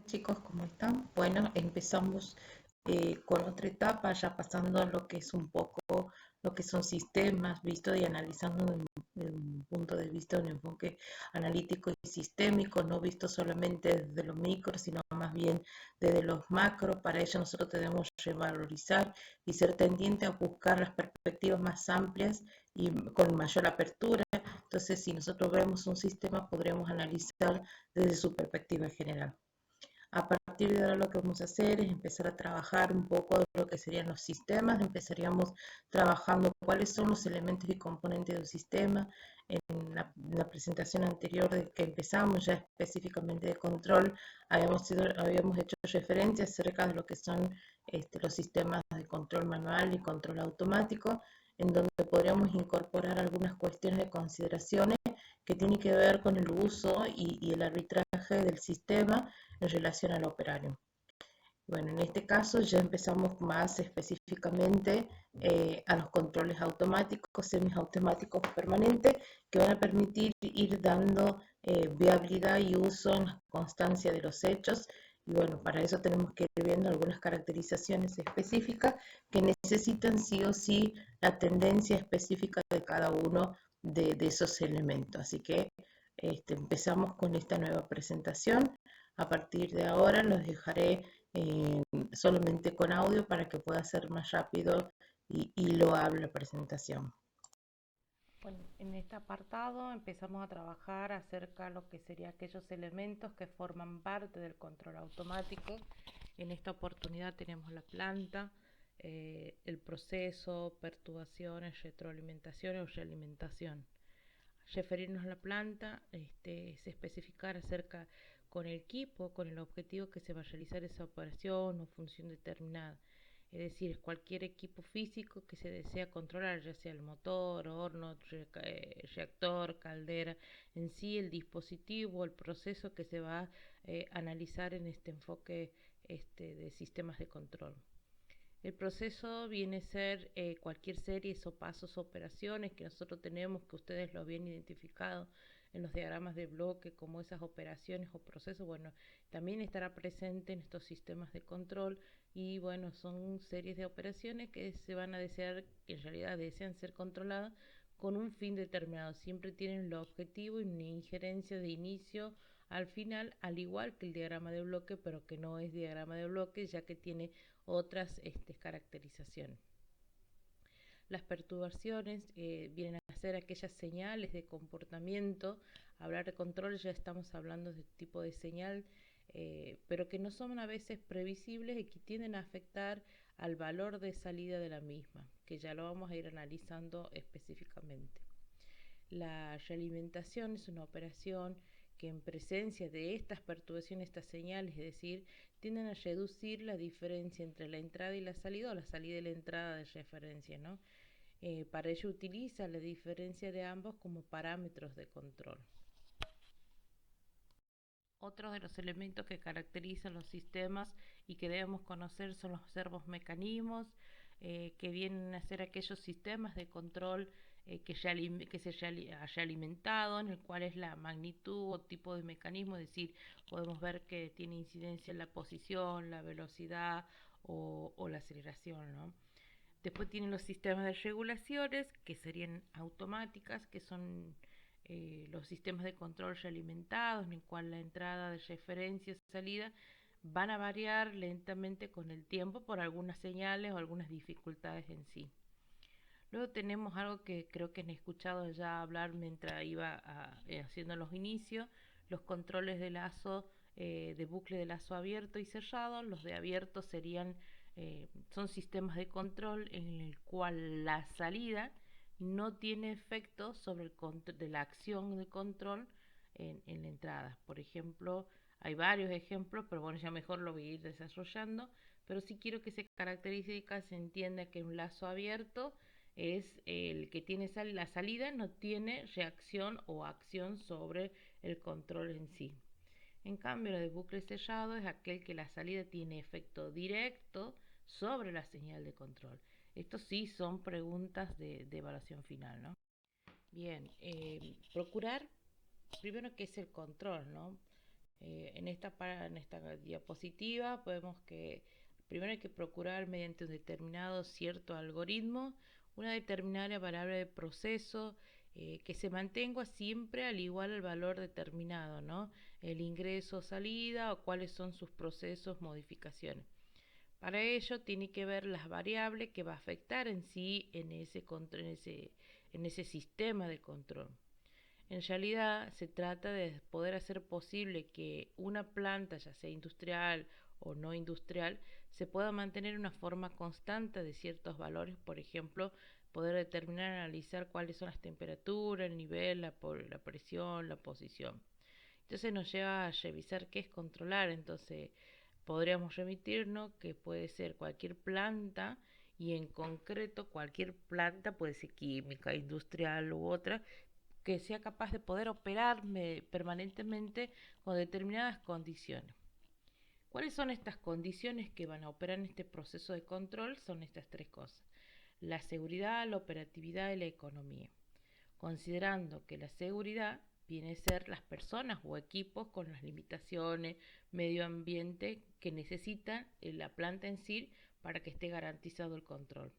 chicos, ¿cómo están? Bueno, empezamos con otra etapa, ya pasando a lo que es un poco lo que son sistemas, visto y analizando de un punto de vista, un enfoque analítico y sistémico, no visto solamente desde los micros, sino más bien desde los macros. Para ello nosotros tenemos que revalorizar y ser tendiente a buscar las perspectivas más amplias y con mayor apertura. Entonces, si nosotros vemos un sistema, podremos analizar desde su perspectiva general. A partir de ahora lo que vamos a hacer es empezar a trabajar un poco de lo que serían los sistemas. Empezaríamos trabajando cuáles son los elementos y componentes de un sistema. En la presentación anterior de que empezamos ya específicamente de control, habíamos hecho referencia acerca de lo que son los sistemas de control manual y control automático, en donde podríamos incorporar algunas cuestiones de consideraciones que tienen que ver con el uso y el arbitraje del sistema en relación al operario. Bueno, en este caso ya empezamos más específicamente a los controles automáticos, semiautomáticos permanentes, que van a permitir ir dando viabilidad y uso en la constancia de los hechos. Y bueno, para eso tenemos que ir viendo algunas caracterizaciones específicas que necesitan sí o sí la tendencia específica de cada uno de esos elementos. Así que empezamos con esta nueva presentación. A partir de ahora los dejaré eh, solamente con audio para que pueda ser más rápido y lo hable la presentación. Bueno, en este apartado empezamos a trabajar acerca de lo que serían aquellos elementos que forman parte del control automático. En esta oportunidad tenemos la planta, el proceso, perturbaciones, retroalimentación o realimentación. Referirnos a la planta es especificar acerca con el equipo, con el objetivo que se va a realizar esa operación o función determinada. Es decir, cualquier equipo físico que se desea controlar, ya sea el motor, horno, reactor, caldera, en sí el dispositivo, el proceso que se va a analizar en este enfoque de sistemas de control. El proceso viene a ser cualquier serie o pasos o operaciones que nosotros tenemos, que ustedes lo habían identificado en los diagramas de bloque como esas operaciones o procesos. Bueno, también estará presente en estos sistemas de control y bueno, son series de operaciones que se van a desear, que en realidad desean ser controladas con un fin determinado. Siempre tienen el objetivo y una injerencia de inicio al final, al igual que el diagrama de bloque, pero que no es diagrama de bloque, ya que tiene otras caracterizaciones. Las perturbaciones vienen a ser aquellas señales de comportamiento. Hablar de control ya estamos hablando de tipo de señal, pero que no son a veces previsibles y que tienden a afectar al valor de salida de la misma, que ya lo vamos a ir analizando específicamente. La realimentación es una operación que en presencia de estas perturbaciones, estas señales, es decir, tienden a reducir la diferencia entre la entrada y la salida o la salida y la entrada de referencia, ¿no? Para ello utiliza la diferencia de ambos como parámetros de control. Otros de los elementos que caracterizan los sistemas y que debemos conocer son los servomecanismos, que vienen a ser aquellos sistemas de control que se haya alimentado, en el cual es la magnitud o tipo de mecanismo, es decir, podemos ver que tiene incidencia en la posición, la velocidad o la aceleración, ¿no? Después tienen los sistemas de regulaciones, que serían automáticas, que son los sistemas de control realimentados, en el cual la entrada de referencia y salida van a variar lentamente con el tiempo por algunas señales o algunas dificultades en sí. Luego tenemos algo que creo que han escuchado ya hablar mientras iba haciendo los inicios, los controles de lazo, de bucle de lazo abierto y cerrado. Los de abierto son sistemas de control en el cual la salida no tiene efecto sobre de la acción de control en la entrada. Por ejemplo, hay varios ejemplos, pero bueno, ya mejor lo voy a ir desarrollando. Pero sí quiero que se caracteriza, se entienda que un lazo abierto es el que tiene la salida, no tiene reacción o acción sobre el control en sí. En cambio, lo de bucle sellado es aquel que la salida tiene efecto directo sobre la señal de control. Estos sí son preguntas de evaluación final, ¿no? Bien, procurar primero qué es el control, ¿no? En esta diapositiva vemos que primero hay que procurar mediante un determinado cierto algoritmo una determinada variable de proceso que se mantenga siempre al igual al valor determinado, ¿no? El ingreso, salida o cuáles son sus procesos, modificaciones. Para ello tiene que ver las variables que va a afectar en sí en ese sistema de control. En realidad se trata de poder hacer posible que una planta, ya sea industrial o no industrial, se pueda mantener una forma constante de ciertos valores, por ejemplo, poder determinar, analizar cuáles son las temperaturas, el nivel, la presión, la posición. Entonces nos lleva a revisar qué es controlar, entonces podríamos remitirnos que puede ser cualquier planta y en concreto cualquier planta, puede ser química, industrial u otra, que sea capaz de poder operar permanentemente con determinadas condiciones. ¿Cuáles son estas condiciones que van a operar en este proceso de control? Son estas tres cosas: la seguridad, la operatividad y la economía. Considerando que la seguridad viene a ser las personas o equipos con las limitaciones, medio ambiente que necesita la planta en sí para que esté garantizado el control.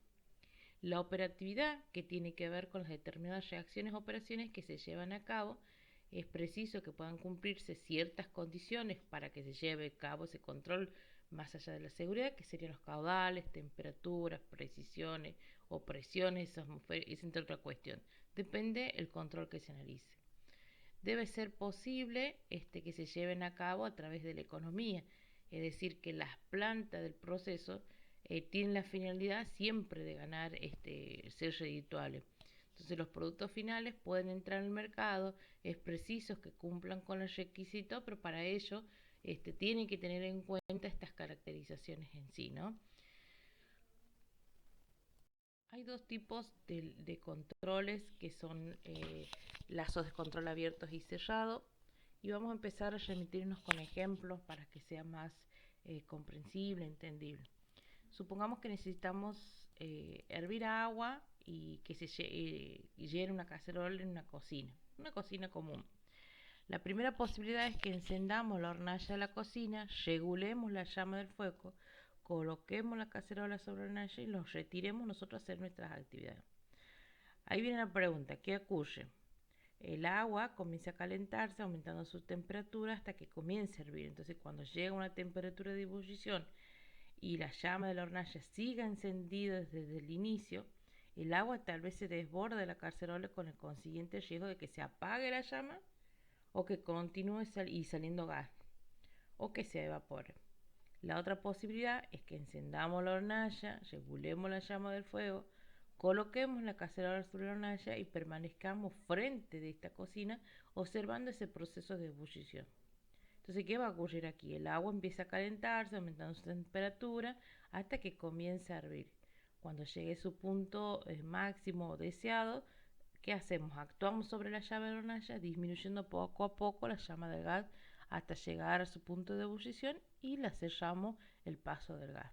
La operatividad, que tiene que ver con las determinadas reacciones o operaciones que se llevan a cabo, es preciso que puedan cumplirse ciertas condiciones para que se lleve a cabo ese control más allá de la seguridad, que serían los caudales, temperaturas, precisiones o presiones atmosféricas, entre otras cuestiones. Depende el control que se analice. Debe ser posible que se lleven a cabo a través de la economía, es decir, que las plantas del proceso tienen la finalidad siempre de ganar, ser redituables. Entonces los productos finales pueden entrar al mercado, es preciso que cumplan con los requisitos, pero para ello tienen que tener en cuenta estas caracterizaciones en sí, ¿no? Hay dos tipos de controles que son lazos de control abiertos y cerrados, y vamos a empezar a remitirnos con ejemplos para que sea más comprensible, entendible. Supongamos que necesitamos hervir agua y que se llene una cacerola en una cocina común. La primera posibilidad es que encendamos la hornalla de la cocina, regulemos la llama del fuego, coloquemos la cacerola sobre la hornalla y los retiremos nosotros a hacer nuestras actividades. Ahí viene la pregunta: ¿qué ocurre? El agua comienza a calentarse, aumentando su temperatura hasta que comience a hervir. Entonces, cuando llega a una temperatura de ebullición y la llama de la hornalla siga encendida desde el inicio, el agua tal vez se desborde de la cacerola con el consiguiente riesgo de que se apague la llama o que continúe saliendo gas o que se evapore. La otra posibilidad es que encendamos la hornalla, regulemos la llama del fuego, coloquemos la cacerola sobre la hornalla y permanezcamos frente de esta cocina observando ese proceso de ebullición. Entonces, ¿qué va a ocurrir aquí? El agua empieza a calentarse, aumentando su temperatura hasta que comience a hervir. Cuando llegue a su punto máximo deseado, ¿qué hacemos? Actuamos sobre la llama de la hornalla, disminuyendo poco a poco la llama del gas hasta llegar a su punto de ebullición y la cerramos el paso del gas.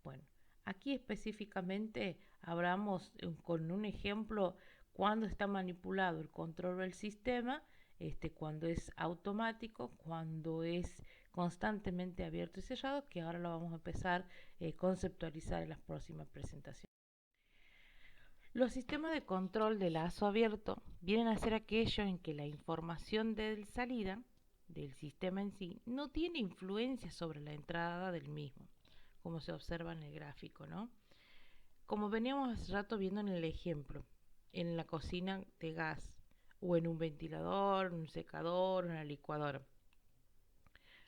Bueno, aquí específicamente hablamos con un ejemplo cuando está manipulado el control del sistema, cuando es automático, cuando es constantemente abierto y cerrado, que ahora lo vamos a empezar a conceptualizar en las próximas presentaciones. Los sistemas de control de lazo abierto vienen a ser aquellos en que la información de salida del sistema en sí no tiene influencia sobre la entrada del mismo, como se observa en el gráfico, ¿no? Como veníamos hace rato viendo en el ejemplo, en la cocina de gas, o en un ventilador, un secador, una licuadora.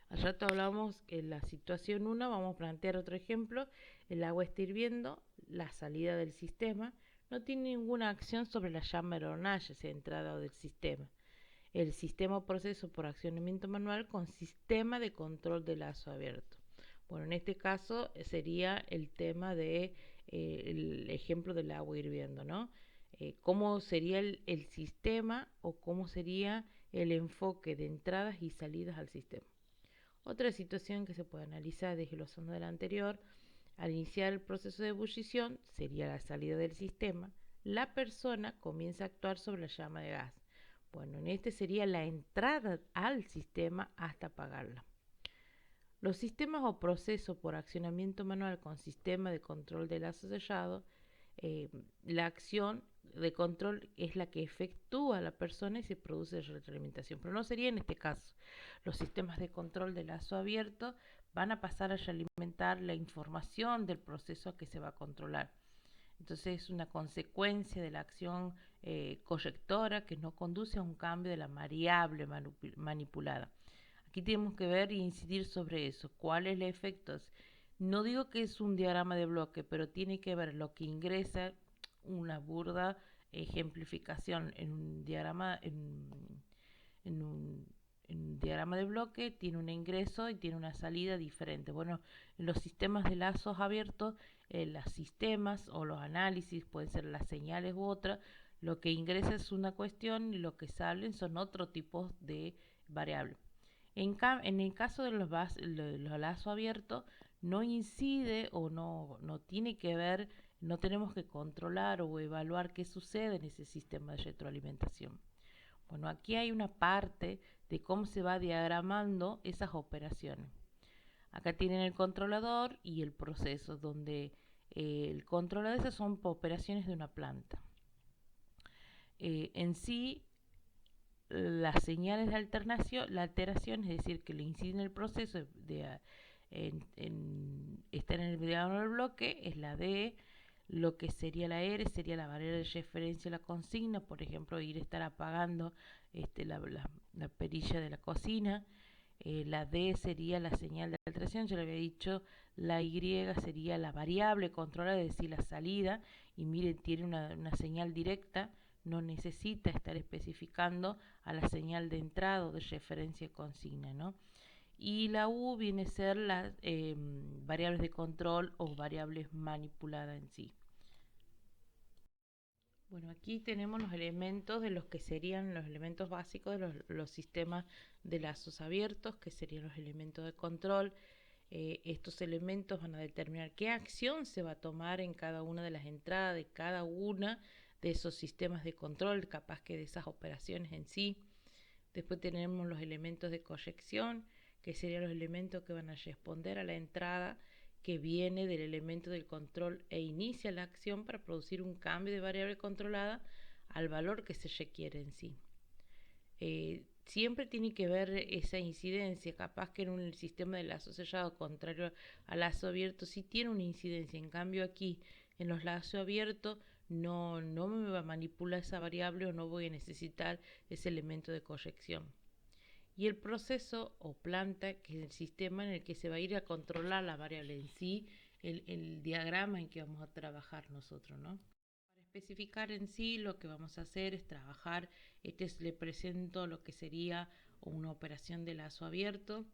Al rato hablamos en la situación 1, vamos a plantear otro ejemplo: el agua está hirviendo, la salida del sistema no tiene ninguna acción sobre la llama de la hornalla, sea entrada del sistema. El sistema o proceso por accionamiento manual con sistema de control de lazo abierto. Bueno, en este caso sería el tema de el ejemplo del agua hirviendo, ¿no? ¿Cómo sería el sistema o cómo sería el enfoque de entradas y salidas al sistema? Otra situación que se puede analizar desglosando de la anterior: al iniciar el proceso de ebullición, sería la salida del sistema, la persona comienza a actuar sobre la llama de gas. Bueno, en este sería la entrada al sistema hasta pagarla. Los sistemas o procesos por accionamiento manual con sistema de control del asociado, la acción de control es la que efectúa la persona y se produce retroalimentación, pero no sería en este caso. Los sistemas de control de lazo abierto van a pasar a alimentar la información del proceso que se va a controlar. Entonces es una consecuencia de la acción correctora que no conduce a un cambio de la variable manipulada. Aquí tenemos que ver e incidir sobre eso. ¿Cuál es el efecto? No digo que es un diagrama de bloque, pero tiene que ver lo que ingresa, una burda ejemplificación en un diagrama, en un, en un diagrama de bloque, tiene un ingreso y tiene una salida diferente. Bueno, en los sistemas de lazos abiertos, los sistemas o los análisis, pueden ser las señales u otras, lo que ingresa es una cuestión y lo que salen son otro tipo de variables. En el caso de los lazos abiertos, no incide o no tiene que ver, no tenemos que controlar o evaluar qué sucede en ese sistema de retroalimentación. Bueno, aquí hay una parte de cómo se va diagramando esas operaciones. Acá tienen el controlador y el proceso, donde el controlador, esas son operaciones de una planta. En sí, las señales de alternación, la alteración, es decir, que le incide en el proceso estar en el diagrama del bloque, es la D. Lo que sería la R sería la barrera de referencia a la consigna, por ejemplo, estar apagando la perilla de la cocina. La D sería la señal de alteración, yo le había dicho, la Y sería la variable controlada, es decir, la salida, y miren, tiene una señal directa, no necesita estar especificando a la señal de entrada o de referencia consigna, ¿no? Y la U viene a ser las variables de control o variables manipuladas en sí. Bueno, aquí tenemos los elementos de los que serían los elementos básicos de los sistemas de lazos abiertos, que serían los elementos de control. Estos elementos van a determinar qué acción se va a tomar en cada una de las entradas de cada una de esos sistemas de control, capaz que de esas operaciones en sí. Después tenemos los elementos de corrección, que serían los elementos que van a responder a la entrada que viene del elemento del control e inicia la acción para producir un cambio de variable controlada al valor que se requiere en sí. Siempre tiene que ver esa incidencia, capaz que en un sistema de lazo cerrado contrario al lazo abierto sí tiene una incidencia, en cambio aquí en los lazos abiertos no me va a manipular esa variable o no voy a necesitar ese elemento de corrección. Y el proceso o planta, que es el sistema en el que se va a ir a controlar la variable en sí, el diagrama en que vamos a trabajar nosotros, ¿no? Para especificar en sí, lo que vamos a hacer es trabajar, le presento lo que sería una operación de lazo abierto.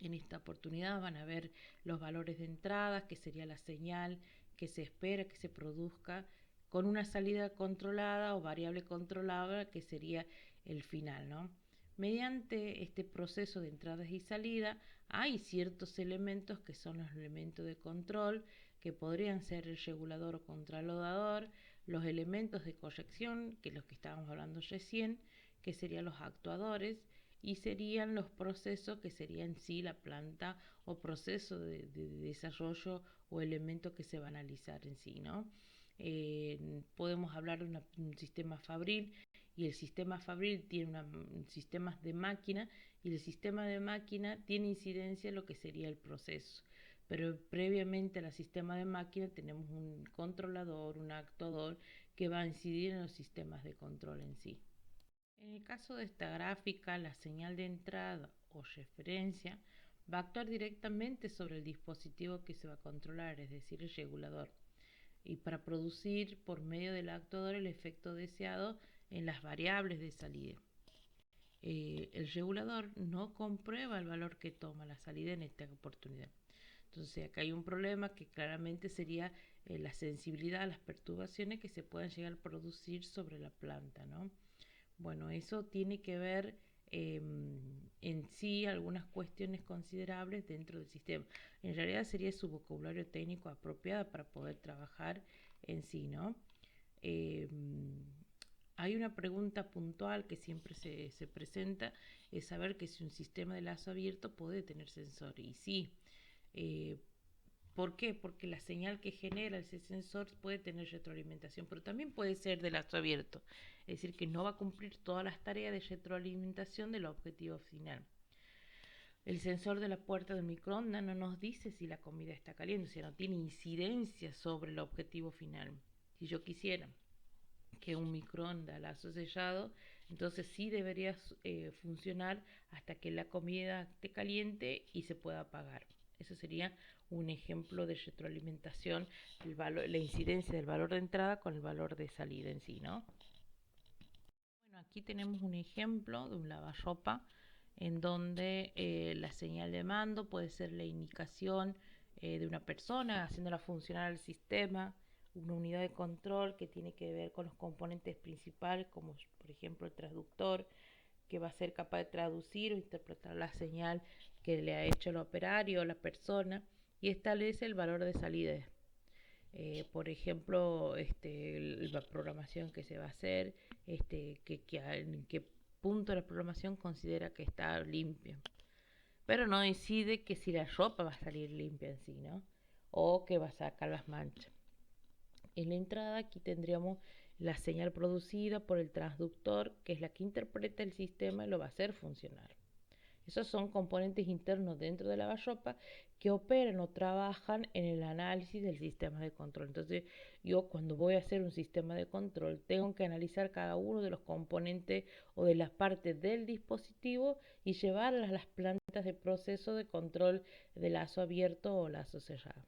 En esta oportunidad van a ver los valores de entrada, que sería la señal que se espera que se produzca, con una salida controlada o variable controlada, que sería el final, ¿no? Mediante este proceso de entradas y salida hay ciertos elementos que son los elementos de control, que podrían ser el regulador o controlador, los elementos de corrección, que es los que estábamos hablando recién, que serían los actuadores, y serían los procesos, que sería en sí la planta o proceso de desarrollo o elemento que se va a analizar en sí, ¿no? Podemos hablar de un sistema fabril, y el sistema fabril tiene sistemas de máquina, y el sistema de máquina tiene incidencia en lo que sería el proceso. Pero previamente al sistema de máquina tenemos un controlador, un actuador, que va a incidir en los sistemas de control en sí. En el caso de esta gráfica, la señal de entrada o referencia va a actuar directamente sobre el dispositivo que se va a controlar, es decir, el regulador, y para producir por medio del actuador el efecto deseado en las variables de salida. El regulador no comprueba el valor que toma la salida en esta oportunidad. Entonces acá hay un problema que claramente sería la sensibilidad a las perturbaciones que se puedan llegar a producir sobre la planta, ¿no? Bueno, eso tiene que ver en sí algunas cuestiones considerables dentro del sistema. En realidad sería su vocabulario técnico apropiado para poder trabajar en sí, ¿no? Hay una pregunta puntual que siempre se presenta, es saber que si un sistema de lazo abierto puede tener sensor. Y sí, eh, ¿por qué? Porque la señal que genera ese sensor puede tener retroalimentación, pero también puede ser de lazo abierto. Es decir, que no va a cumplir todas las tareas de retroalimentación del objetivo final. El sensor de la puerta del microondas no nos dice si la comida está caliente, o sea, no tiene incidencia sobre el objetivo final. Si yo quisiera que un microondas lazo sellado, entonces sí debería funcionar hasta que la comida esté caliente y se pueda apagar. Eso sería un ejemplo de retroalimentación, la incidencia del valor de entrada con el valor de salida en sí, ¿no? Bueno, aquí tenemos un ejemplo de un lavarropa en donde la señal de mando puede ser la indicación de una persona haciéndola funcionar el sistema, una unidad de control que tiene que ver con los componentes principales, como por ejemplo el traductor, que va a ser capaz de traducir o interpretar la señal que le ha hecho el operario o la persona y establece el valor de salida. Por ejemplo, la programación que se va a hacer, en qué punto de la programación considera que está limpia. Pero no decide que si la ropa va a salir limpia en sí, ¿no? O que va a sacar las manchas. En la entrada aquí tendríamos la señal producida por el transductor, que es la que interpreta el sistema y lo va a hacer funcionar. Esos son componentes internos dentro de la lavarropa que operan o trabajan en el análisis del sistema de control. Entonces, yo cuando voy a hacer un sistema de control, tengo que analizar cada uno de los componentes o de las partes del dispositivo y llevarlas a las plantas de proceso de control de lazo abierto o lazo cerrado.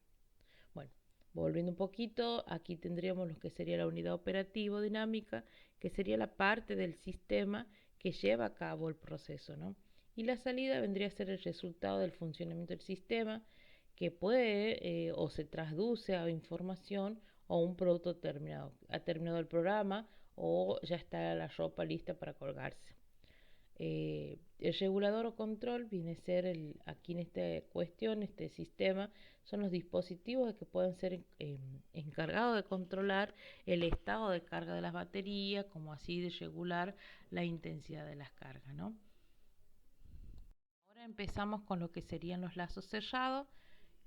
Bueno, volviendo un poquito, aquí tendríamos lo que sería la unidad operativo dinámica, que sería la parte del sistema que lleva a cabo el proceso, ¿no? Y la salida vendría a ser el resultado del funcionamiento del sistema, que puede o se traduce a información o un producto terminado. Ha terminado el programa o ya está la ropa lista para colgarse. El regulador o control viene a ser aquí en esta cuestión, este sistema, son los dispositivos que pueden ser encargados de controlar el estado de carga de las baterías, como así de regular la intensidad de las cargas, ¿no? Ahora empezamos con lo que serían los lazos cerrados,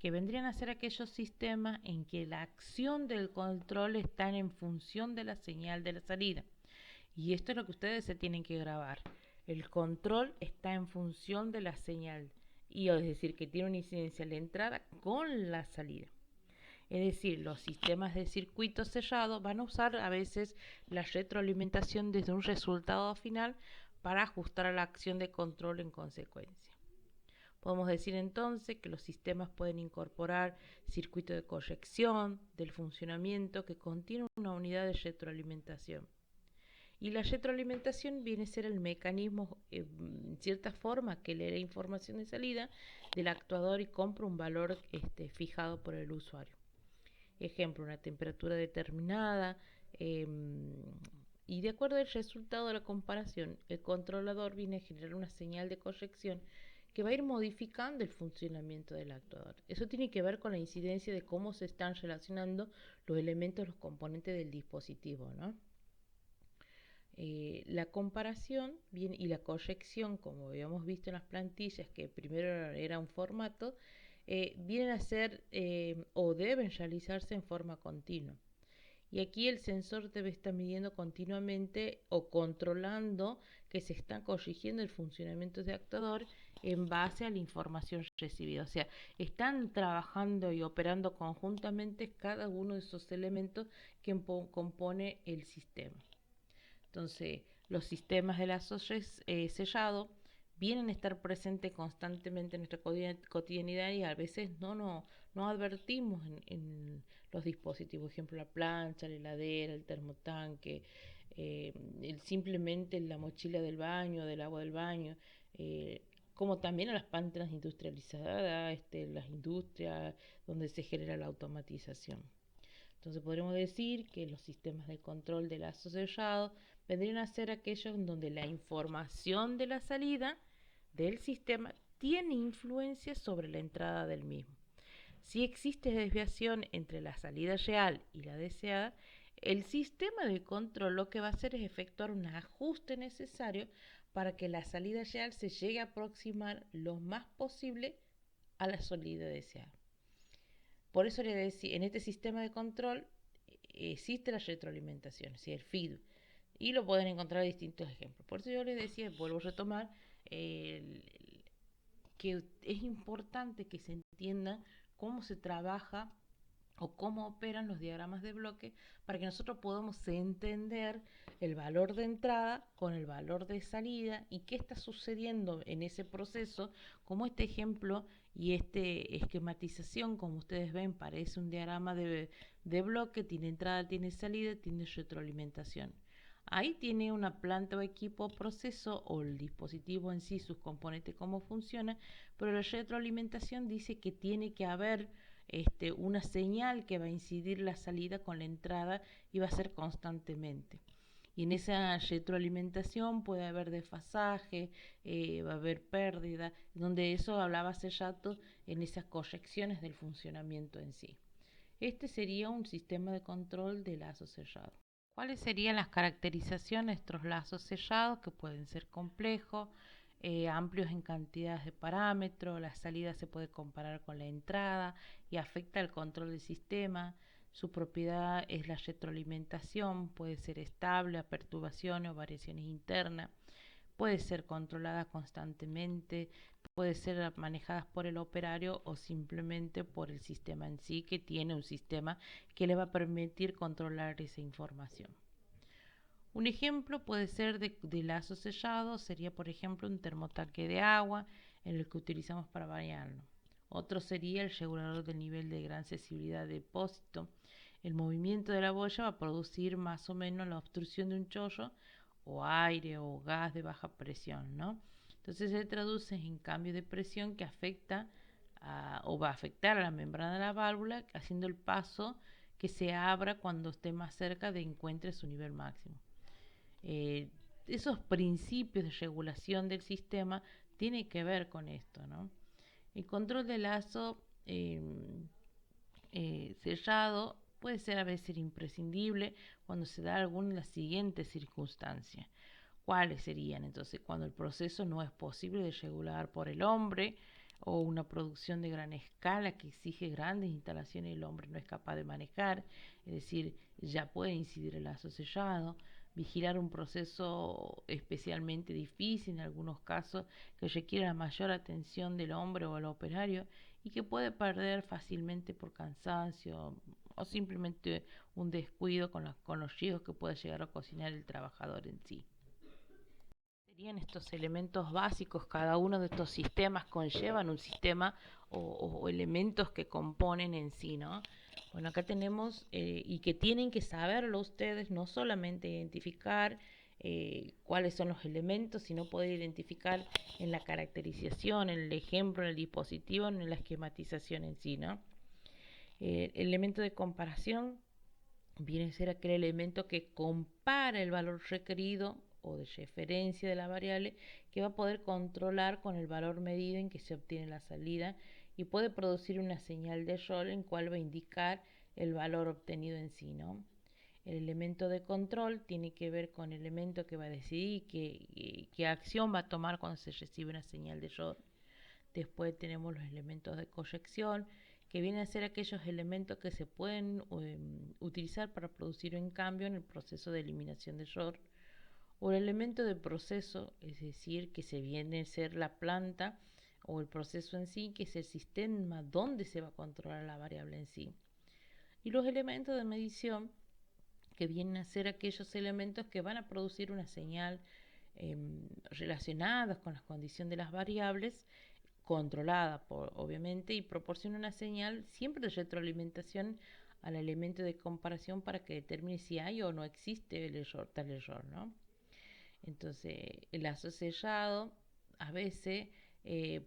que vendrían a ser aquellos sistemas en que la acción del control está en función de la señal de la salida. Y esto es lo que ustedes se tienen que grabar. El control está en función de la señal, y es decir, que tiene una incidencia en la entrada con la salida. Es decir, los sistemas de circuito cerrado van a usar a veces la retroalimentación desde un resultado final para ajustar a la acción de control en consecuencia. Podemos decir entonces que los sistemas pueden incorporar circuitos de corrección del funcionamiento que contienen una unidad de retroalimentación. Y la retroalimentación viene a ser el mecanismo, en cierta forma, que lee la información de salida del actuador y compra un valor fijado por el usuario. Ejemplo, una temperatura determinada, y de acuerdo al resultado de la comparación, el controlador viene a generar una señal de corrección que va a ir modificando el funcionamiento del actuador. Eso tiene que ver con la incidencia de cómo se están relacionando los elementos, los componentes del dispositivo, ¿no? La comparación y la corrección, como habíamos visto en las plantillas, que primero era un formato, vienen a ser o deben realizarse en forma continua. Y aquí el sensor debe estar midiendo continuamente o controlando que se está corrigiendo el funcionamiento del actuador en base a la información recibida. O sea, están trabajando y operando conjuntamente cada uno de esos elementos que compone el sistema. Entonces, los sistemas de lazo sellado vienen a estar presentes constantemente en nuestra cotidianidad y a veces no advertimos en los dispositivos, por ejemplo, la plancha, la heladera, el termotanque, simplemente la mochila del baño, del agua del baño, como también a las plantas industrializadas, las industrias donde se genera la automatización. Entonces podríamos decir que los sistemas de control del lazo sellado vendrían a ser aquellos en donde la información de la salida del sistema tiene influencia sobre la entrada del mismo. Si existe desviación entre la salida real y la deseada, El sistema de control lo que va a hacer es efectuar un ajuste necesario para que la salida real se llegue a aproximar lo más posible a la salida deseada. Por eso le decía, en este sistema de control existe la retroalimentación, es decir, el feedback, y lo pueden encontrar distintos ejemplos. Por eso yo les decía, vuelvo a retomar, que es importante que se entienda cómo se trabaja o cómo operan los diagramas de bloque para que nosotros podamos entender el valor de entrada con el valor de salida y qué está sucediendo en ese proceso, como este ejemplo y esta esquematización, como ustedes ven, parece un diagrama de bloque, tiene entrada, tiene salida, tiene retroalimentación. Ahí tiene una planta o equipo o proceso o el dispositivo en sí, sus componentes, cómo funciona, pero la retroalimentación dice que tiene que haber una señal que va a incidir la salida con la entrada y va a ser constantemente. Y en esa retroalimentación puede haber desfasaje, va a haber pérdida, donde eso hablaba hace rato en esas correcciones del funcionamiento en sí. Este sería un sistema de control de lazo cerrado. ¿Cuáles serían las caracterizaciones de estos lazos sellados? Que pueden ser complejos, amplios en cantidades de parámetros, la salida se puede comparar con la entrada y afecta el control del sistema. Su propiedad es la retroalimentación, puede ser estable a perturbaciones o variaciones internas, puede ser controlada constantemente, puede ser manejadas por el operario o simplemente por el sistema en sí, que tiene un sistema que le va a permitir controlar esa información. Un ejemplo puede ser de lazo sellado, sería por ejemplo un termotanque de agua en el que utilizamos para bañarnos. Otro sería el regulador del nivel de gran sensibilidad de depósito. El movimiento de la boya va a producir más o menos la obstrucción de un chorro o aire o gas de baja presión, ¿no? Entonces se traduce en cambio de presión que afecta o va a afectar a la membrana de la válvula, haciendo el paso que se abra cuando esté más cerca de encuentre su nivel máximo. Esos principios de regulación del sistema tienen que ver con esto, ¿no? El control de lazo sellado puede ser a veces imprescindible cuando se da alguna de las siguientes circunstancias. ¿Cuáles serían? Entonces, cuando el proceso no es posible de regular por el hombre o una producción de gran escala que exige grandes instalaciones y el hombre no es capaz de manejar, es decir, ya puede incidir el lazo sellado. Vigilar un proceso especialmente difícil en algunos casos que requiere la mayor atención del hombre o el operario y que puede perder fácilmente por cansancio o simplemente un descuido con los riesgos que puede llegar a ocasionar el trabajador en sí. Serían estos elementos básicos, cada uno de estos sistemas conllevan un sistema o elementos que componen en sí, ¿no? Bueno, acá tenemos, y que tienen que saberlo ustedes, no solamente identificar cuáles son los elementos, sino poder identificar en la caracterización, en el ejemplo, en el dispositivo, en la esquematización en sí, ¿no? El elemento de comparación viene a ser aquel elemento que compara el valor requerido o de referencia de la variable que va a poder controlar con el valor medido en que se obtiene la salida y puede producir una señal de error en cual va a indicar el valor obtenido en sí, ¿no? El elemento de control tiene que ver con el elemento que va a decidir qué acción va a tomar cuando se recibe una señal de error. Después tenemos los elementos de corrección, que vienen a ser aquellos elementos que se pueden utilizar para producir un cambio en el proceso de eliminación de error. O el elemento de proceso, es decir, que se viene a ser la planta o el proceso en sí, que es el sistema donde se va a controlar la variable en sí. Y los elementos de medición, que vienen a ser aquellos elementos que van a producir una señal relacionadas con la condición de las variables, controlada obviamente, y proporciona una señal siempre de retroalimentación al elemento de comparación para que determine si hay o no existe el error, tal error, ¿no? Entonces, el lazo sellado a veces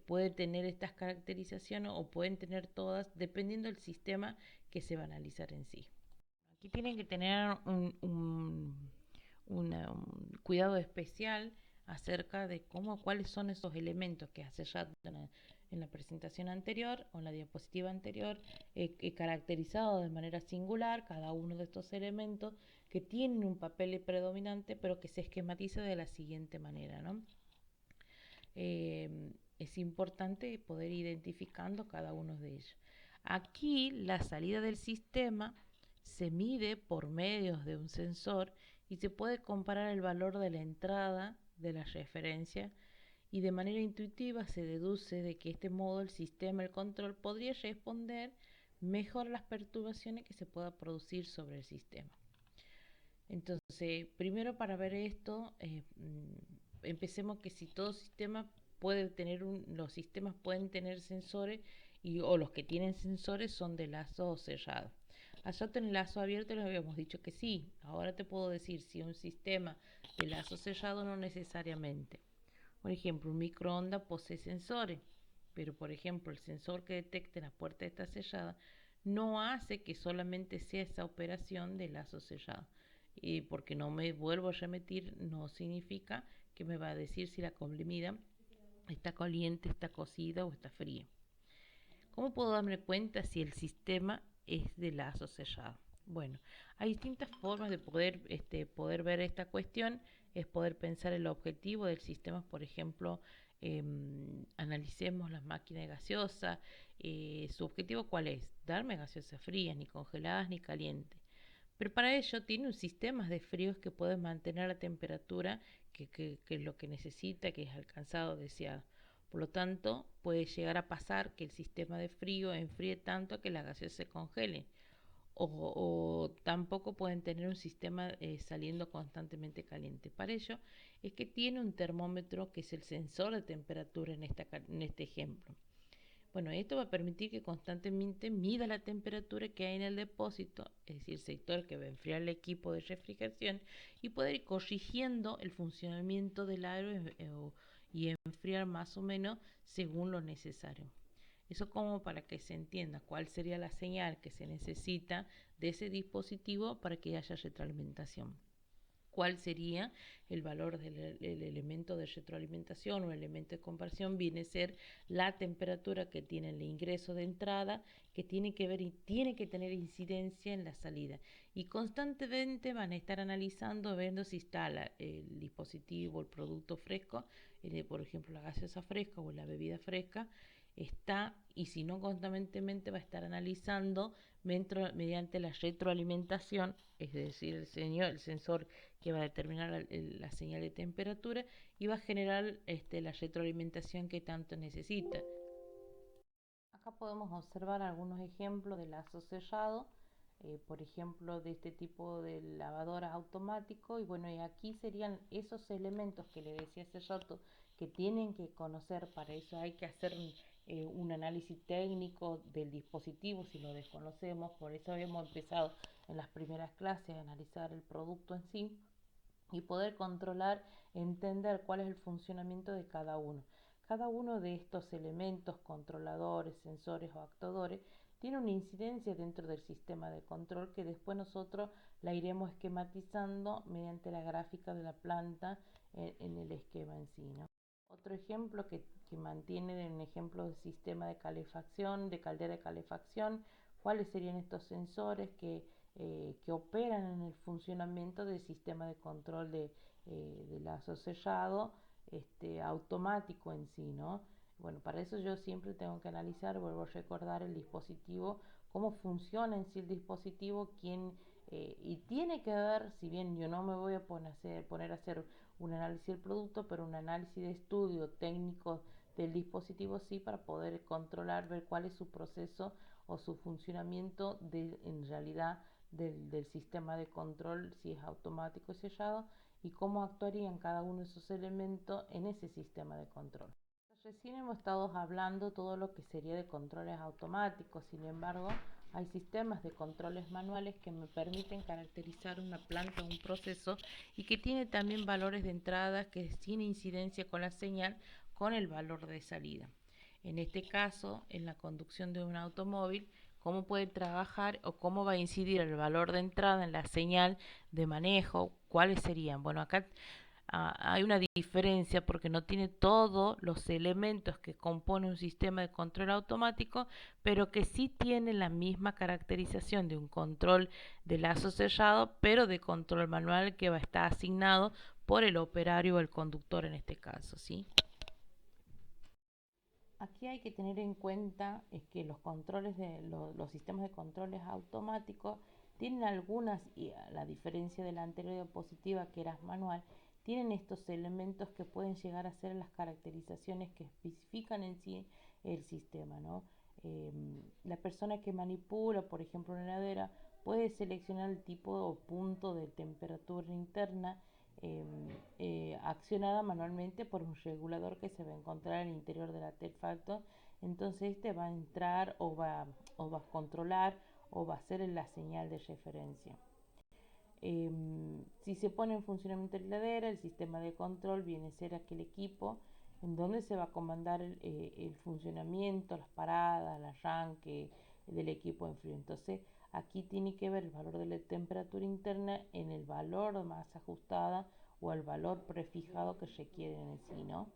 puede tener estas caracterizaciones o pueden tener todas dependiendo del sistema que se va a analizar en sí. Aquí tienen que tener un cuidado especial acerca de cuáles son esos elementos que hace ya en la presentación anterior o en la diapositiva anterior, he caracterizado de manera singular cada uno de estos elementos que tienen un papel predominante, pero que se esquematiza de la siguiente manera, ¿no? Es importante poder ir identificando cada uno de ellos. Aquí la salida del sistema se mide por medio de un sensor y se puede comparar el valor de la entrada de la referencia, y de manera intuitiva se deduce de que este modo el sistema, el control, podría responder mejor a las perturbaciones que se pueda producir sobre el sistema. Entonces, primero, para ver esto, empecemos que si todo sistema puede tener los sistemas pueden tener sensores, o los que tienen sensores son de lazo cerrado. Allá en el lazo abierto les habíamos dicho que sí. Ahora te puedo decir si un sistema de lazo cerrado no necesariamente. Por ejemplo, un microondas posee sensores, pero por ejemplo el sensor que detecte la puerta está cerrada no hace que solamente sea esa operación de lazo cerrado. Y porque no me vuelvo a remitir, no significa que me va a decir si la comida está caliente, está cocida o está fría. ¿Cómo puedo darme cuenta si el sistema es de lazo cerrado? Bueno, hay distintas formas de poder ver esta cuestión. Es poder pensar el objetivo del sistema. Por ejemplo, analicemos las máquinas gaseosas. ¿Su objetivo cuál es? Darme gaseosas frías, ni congeladas ni calientes. Pero para ello tiene un sistema de fríos que puede mantener la temperatura que es lo que necesita, que es alcanzado, deseado. Por lo tanto, puede llegar a pasar que el sistema de frío enfríe tanto que las gaseosas se congelen. O tampoco pueden tener un sistema saliendo constantemente caliente. Para ello es que tiene un termómetro que es el sensor de temperatura en este ejemplo. Bueno, esto va a permitir que constantemente mida la temperatura que hay en el depósito, es decir, el sector que va a enfriar el equipo de refrigeración, y poder ir corrigiendo el funcionamiento del aire y enfriar más o menos según lo necesario. Eso como para que se entienda cuál sería la señal que se necesita de ese dispositivo para que haya retroalimentación. ¿Cuál sería el valor del elemento de retroalimentación o el elemento de comparación? Viene a ser la temperatura que tiene el ingreso de entrada, que tiene que ver y tiene que tener incidencia en la salida. Y constantemente van a estar analizando, viendo si está el dispositivo, el producto fresco, por ejemplo la gaseosa fresca o la bebida fresca, está, y si no, constantemente va a estar analizando mediante la retroalimentación, es decir, el sensor que va a determinar la señal de temperatura y va a generar la retroalimentación que tanto necesita. Acá podemos observar algunos ejemplos de lazo cerrado, por ejemplo, de este tipo de lavadoras automático. Y bueno, y aquí serían esos elementos que le decía hace rato que tienen que conocer. Para eso hay que hacer un análisis técnico del dispositivo si lo desconocemos. Por eso habíamos empezado en las primeras clases a analizar el producto en sí y poder controlar, entender cuál es el funcionamiento de cada uno. Cada uno de estos elementos, controladores, sensores o actuadores, tiene una incidencia dentro del sistema de control que después nosotros la iremos esquematizando mediante la gráfica de la planta en el esquema en sí, ¿no? Otro ejemplo que mantiene un ejemplo de sistema de calefacción, de caldera de calefacción, cuáles serían estos sensores que operan en el funcionamiento del sistema de control de lazo cerrado automático en sí, ¿no? Bueno, para eso yo siempre tengo que analizar, vuelvo a recordar el dispositivo, cómo funciona en sí el dispositivo, y tiene que ver, si bien yo no me voy a poner a hacer un análisis del producto, pero un análisis de estudio técnico del dispositivo sí, para poder controlar, ver cuál es su proceso o su funcionamiento en realidad del sistema de control, si es automático o sellado, y cómo actuarían cada uno de esos elementos en ese sistema de control. Recién hemos estado hablando todo lo que sería de controles automáticos. Sin embargo, hay sistemas de controles manuales que me permiten caracterizar una planta o un proceso, y que tiene también valores de entrada que tiene incidencia con la señal, con el valor de salida. En este caso, en la conducción de un automóvil, cómo puede trabajar o cómo va a incidir el valor de entrada en la señal de manejo, cuáles serían. Bueno, acá hay una diferencia porque no tiene todos los elementos que compone un sistema de control automático, pero que sí tiene la misma caracterización de un control de lazo cerrado, pero de control manual que va a estar asignado por el operario o el conductor en este caso, ¿sí? Aquí hay que tener en cuenta es que los controles de los sistemas de controles automáticos tienen algunas, y a la diferencia de la anterior diapositiva que era manual, tienen estos elementos que pueden llegar a ser las caracterizaciones que especifican en sí el sistema, ¿no? La persona que manipula, por ejemplo, una heladera, puede seleccionar el tipo o punto de temperatura interna accionada manualmente por un regulador que se va a encontrar al interior del artefacto. Entonces este va a entrar o va a controlar o va a ser la señal de referencia. Si se pone en funcionamiento la heladera, el sistema de control viene a ser aquel equipo en donde se va a comandar el funcionamiento, las paradas, el arranque del equipo en frío. Entonces aquí tiene que ver el valor de la temperatura interna en el valor más ajustada o el valor prefijado que requieren en sí, ¿no?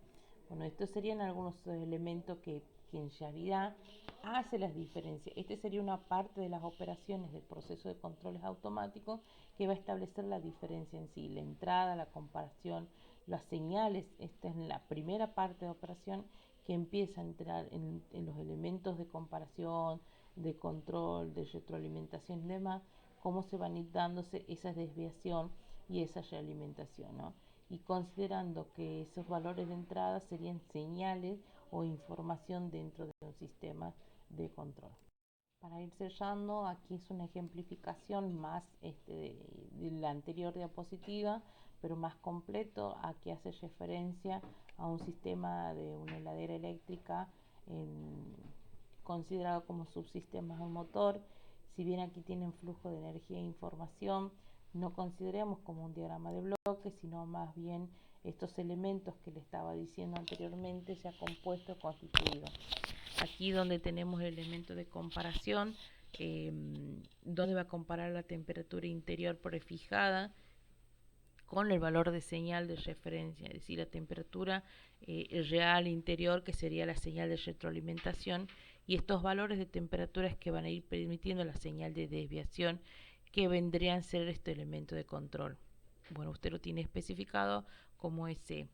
Bueno, estos serían algunos elementos que en realidad hace las diferencias. Este sería una parte de las operaciones del proceso de controles automáticos que va a establecer la diferencia en sí, la entrada, la comparación, las señales. Esta es la primera parte de operación que empieza a entrar en los elementos de comparación, de control, de retroalimentación y demás, cómo se van a ir dándose esa desviación y esa realimentación, ¿no? Y considerando que esos valores de entrada serían señales o información dentro de un sistema de control. Para ir cerrando, aquí es una ejemplificación más de la anterior diapositiva, pero más completo. Aquí hace referencia a un sistema de una heladera eléctrica considerado como subsistema de un motor. Si bien aquí tienen flujo de energía e información, no consideremos como un diagrama de bloques, sino más bien estos elementos que le estaba diciendo anteriormente ya compuesto y constituido. Aquí donde tenemos el elemento de comparación, donde va a comparar la temperatura interior prefijada con el valor de señal de referencia, es decir, la temperatura real interior, que sería la señal de retroalimentación, y estos valores de temperaturas que van a ir permitiendo la señal de desviación, que vendrían a ser este elemento de control. Bueno, usted lo tiene especificado como ese.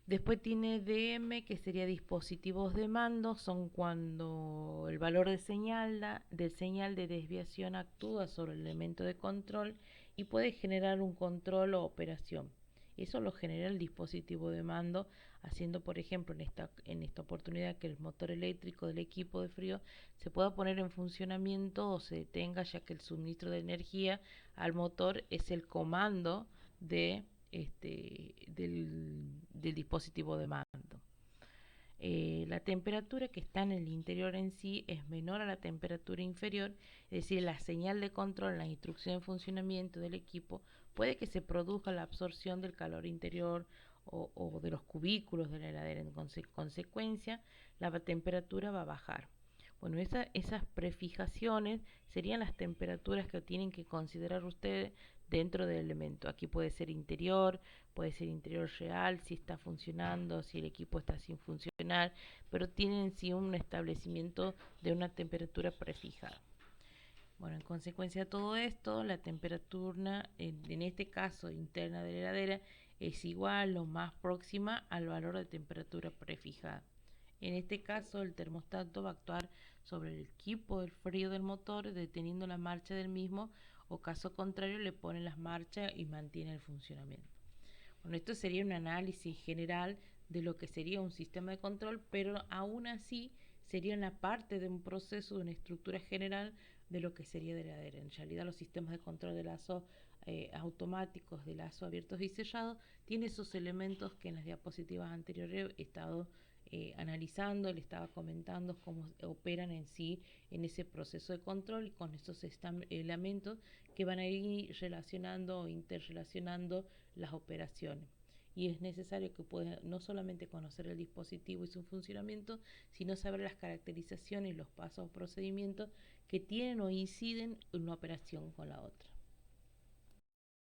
Después tiene DM, que sería dispositivos de mando, son cuando el valor de señal de desviación actúa sobre el elemento de control y puede generar un control o operación. Eso lo genera el dispositivo de mando, haciendo, por ejemplo, en esta oportunidad, que el motor eléctrico del equipo de frío se pueda poner en funcionamiento o se detenga, ya que el suministro de energía al motor es el comando del dispositivo de mando. La temperatura que está en el interior en sí es menor a la temperatura inferior, es decir, la señal de control, la instrucción de funcionamiento del equipo, puede que se produzca la absorción del calor interior o de los cubículos de la heladera. En consecuencia, la temperatura va a bajar. Bueno, esas prefijaciones serían las temperaturas que tienen que considerar ustedes dentro del elemento. Aquí puede ser interior real, si está funcionando, si el equipo está sin funcionar, pero tienen sí un establecimiento de una temperatura prefijada. Bueno, en consecuencia de todo esto, la temperatura, en este caso interna de la heladera, es igual o más próxima al valor de temperatura prefijada. En este caso, el termostato va a actuar sobre el equipo del frío del motor, deteniendo la marcha del mismo, o caso contrario, le pone las marchas y mantiene el funcionamiento. Bueno, esto sería un análisis general de lo que sería un sistema de control, pero aún así sería una parte de un proceso, de una estructura general de lo que sería de heladera. En realidad, los sistemas de control de lazo automáticos, de lazo abiertos y cerrados, tiene esos elementos que en las diapositivas anteriores he estado analizando, le estaba comentando cómo operan en sí en ese proceso de control, con esos elementos que van a ir relacionando o interrelacionando las operaciones. Y es necesario que pueda no solamente conocer el dispositivo y su funcionamiento, sino saber las caracterizaciones, los pasos o procedimientos que tienen o inciden una operación con la otra.